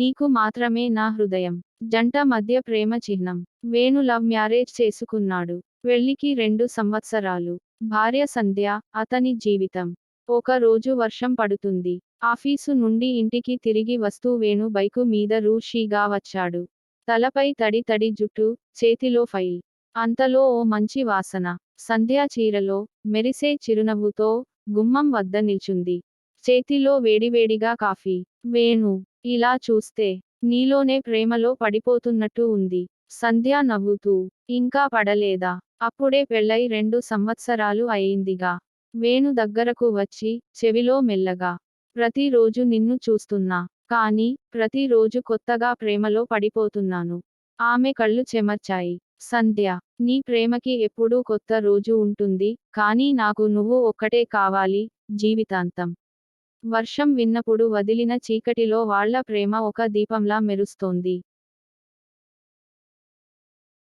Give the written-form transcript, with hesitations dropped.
నీకు మాత్రమే నా హృదయం. జంట మధ్య ప్రేమ చిహ్నం. వేణు లవ్ మ్యారేజ్ చేసుకున్నాడు. పెళ్లికి 2 సంవత్సరాలు. భార్య సంధ్య, అతని జీవితం. ఒక రోజు వర్షం పడుతుంది. ఆఫీసు నుండి ఇంటికి తిరిగి వస్తూ వేణు బైకు మీద రూషీగా వచ్చాడు. తలపై తడి తడి జుట్టు, చేతిలో ఫైల్. అంతలో ఓ మంచి వాసన. సంధ్య చీరలో, మెరిసే చిరునవ్వుతో, గుమ్మం వద్ద నిల్చుంది. చేతిలో వేడివేడిగా కాఫీ. వేణు, ఇలా చూస్తే నీలోనే ప్రేమలో పడిపోతున్నట్టు ఉంది. సంధ్య నవ్వుతూ, ఇంకా పడలేదా? అప్పుడే పెళ్ళై 2 సంవత్సరాలు అయిందిగా. వేణు దగ్గరకు వచ్చి, చెవిలో మెల్లగా. ప్రతిరోజు నిన్ను చూస్తున్నా. కానీ, ప్రతిరోజు కొత్తగా ప్రేమలో పడిపోతున్నాను. ఆమె కళ్ళు చెమర్చాయి. సంధ్య, నీ ప్రేమకి ఎప్పుడూ కొత్త రోజు ఉంటుంది, కానీ నాకు నువ్వు ఒక్కటే కావాలి, జీవితాంతం. వర్షం విన్నప్పుడు వదిలిన చీకటిలో వాళ్ళ ప్రేమ ఒక దీపంలా మెరుస్తోంది.